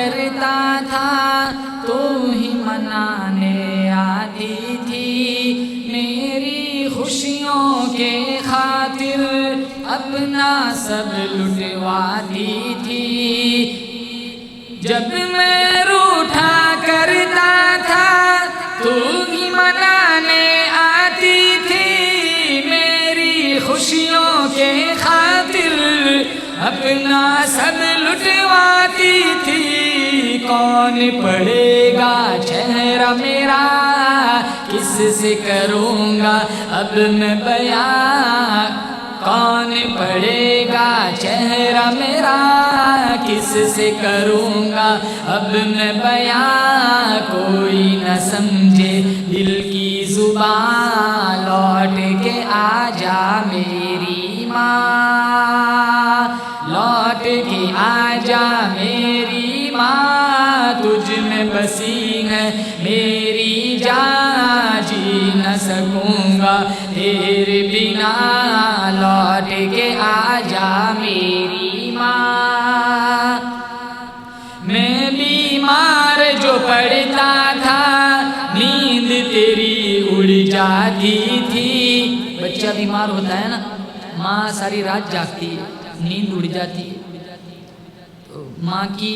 کرتا تھا تو ہی منانے آتی تھی، میری خوشیوں کے خاطر اپنا سب لٹواتی تھی، جب میں روٹھا کرتا تھا تو ہی منانے آتی تھی، میری خوشیوں کے خاطر اپنا سب لٹواتی تھی، کون پڑھے گا چہرہ میرا کس سے کروں گا اب میں بیان، کون پڑھے گا چہرہ میرا کس سے کروں گا اب میں بیان، کوئی نہ سمجھے دل کی زبان، لوٹ کے آ جا میری ماں، لوٹ کے آ جا میری ماں، تجھ میں بسی ہے میری جان، جی نہ سکوں گا تیرے بنا، لوٹ کے آ جا میری ماں، میں بیمار جو پڑتا تھا نیند تیری اڑ جاتی تھی، بچہ بیمار ہوتا ہے نا، ماں ساری رات جاگتی ہے، نیند اڑ جاتی ہے، تو ماں کی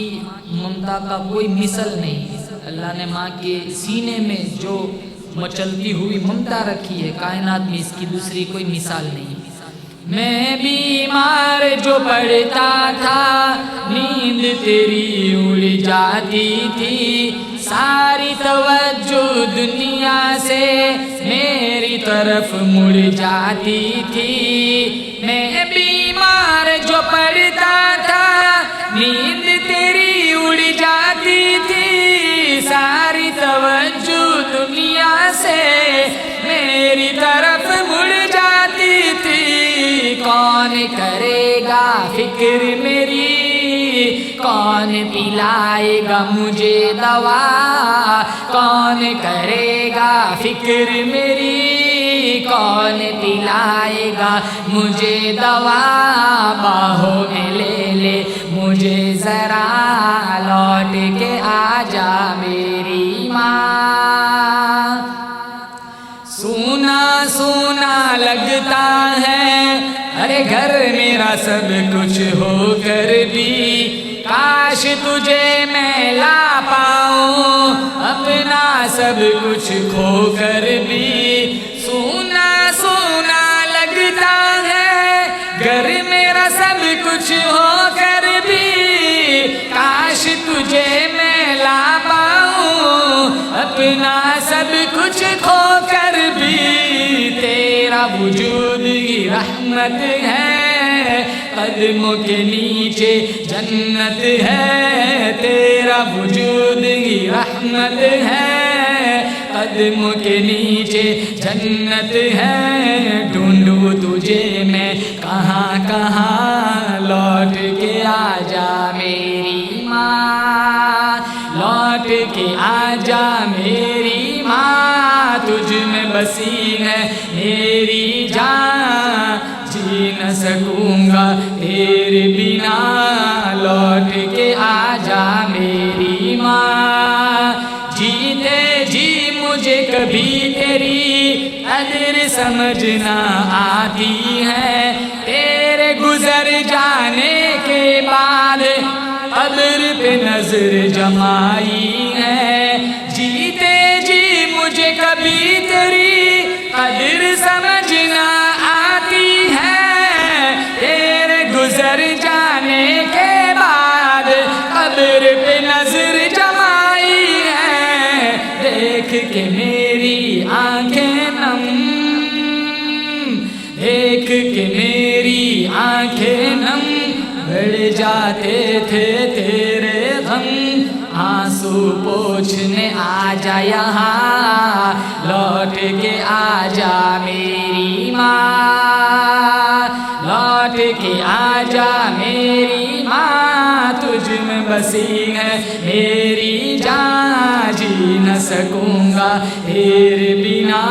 ممتا کا کوئی مثل نہیں، اللہ نے ماں کے سینے میں جو مچلتی ہوئی ممتا رکھی ہے، کائنات میں اس کی دوسری کوئی مثال نہیں۔ میں بیمار جو پڑتا تھا نیند تیری اڑ جاتی تھی، ساری توجہ دنیا سے میری طرف مڑ جاتی تھی، میں بیمار جو پڑتا تھا نیند تیری اڑ جاتی تھی، ساری توجہ دنیا سے میری طرف مڑ جاتی تھی، کون کرے گا فکر میری، کون پلائے گا مجھے دوا، کون کرے گا فکر میری، کون پلائے گا مجھے دوا، باہوں میں لے لے مجھے ذرا، لوٹ کے آ جا میری ماں، سونا سونا لگتا ہے ارے گھر میرا سب کچھ ہو کر بھی، کاش تجھے میں لا پاؤں اپنا سب کچھ کھو کر بھی، سونا سونا لگتا ہے گھر میرا سب کچھ ہو کر بھی، کاش تجھے میں لا پاؤں اپنا سب کچھ کھو کر بھی، تیرا وجود ہی رحمت ہے، قدموں کے نیچے جنت ہے، تیرا وجود ہی رحمت ہے، قدموں کے نیچے جنت ہے، ڈھونڈوں تجھے میں کہاں کہاں، لوٹ کے آ جا میری ماں، لوٹ کے آ جا میری ماں، تجھ میں بسی ہے میری جان، جی نہ سکوں گا تیرے بنا، لوٹ کے آ جا میری ماں، جیتے جی مجھے کبھی تیری قدر سمجھنا آتی ہے، تیرے گزر جانے کے بعد قبر پہ نظر جمائی ہے، جیتے جی مجھے کبھی تیری قدر سمجھنا آتی ہے، تیرے گزر جانے کے بعد قبر پہ نظر جمائی ہے، دیکھ کے میری آنکھیں نم، دیکھ کے میری آنکھیں نم، بڑھ جاتے تھے تیرے غم، آنسو پوچھنے آ جا یہاں، لوٹ کے آ جا میری ماں، لوٹ کے آ جا میری ماں، تجھ میں بسی ہے میری جان، جی نہ سکوں گا تیرے بنا،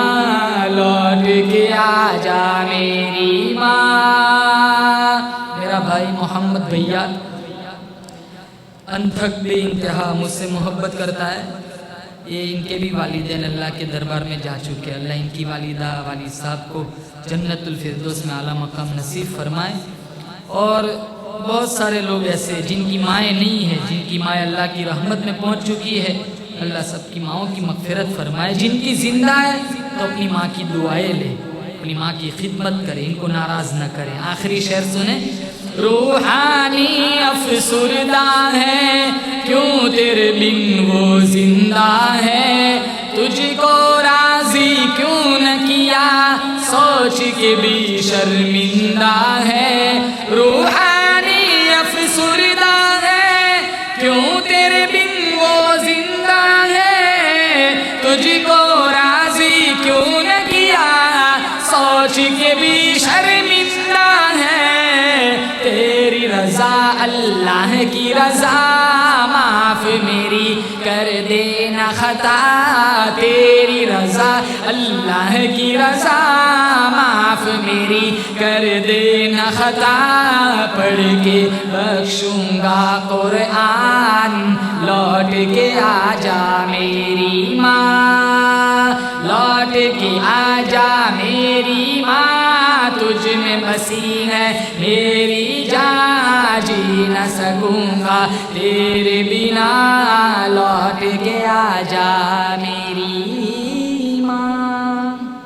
لوٹ کے آ جا میری ماں۔ میرا بھائی محمد بھیا انتھک بے انتہا مجھ سے محبت کرتا ہے. یہ ان کے بھی والدین اللہ کے دربار میں جا چکے. اللہ ان کی والدہ والد صاحب کو جنت الفردوس میں اعلیٰ مقام نصیب فرمائے. اور بہت سارے لوگ ایسے جن کی مائیں نہیں ہیں، جن کی مائیں اللہ کی رحمت میں پہنچ چکی ہے، اللہ سب کی ماؤں کی مغفرت فرمائے. جن کی زندہ ہے تو اپنی ماں کی دعائیں لے، اپنی ماں کی خدمت کرے، ان کو ناراض نہ کرے. آخری شعر سنیں. روحانی افسردہ ہے کیوں تیرے بن وہ زندہ ہے، تجھ کو راضی کیوں نہ کیا سوچ کے بھی شرمندہ ہے. روحانی افسردہ ہے کیوں تیرے بن وہ زندہ ہے، تجھ کو راضی کیوں نہ کیا سوچ کے بھی شرمندہ ہے. تیری رضا اللہ کی رضا معاف میری کر دینا خطا. تیری رضا اللہ کی رضا معاف میری کر دینا خطا. پڑھ کے بخشوں گا قرآن لوٹ کے آ جا میری ماں، لوٹ کے آ جا میری ماں. تجھ میں بسی ہے میری جان، جی نہ سکوں گا تیرے بنا. لوٹ کے آ جا میری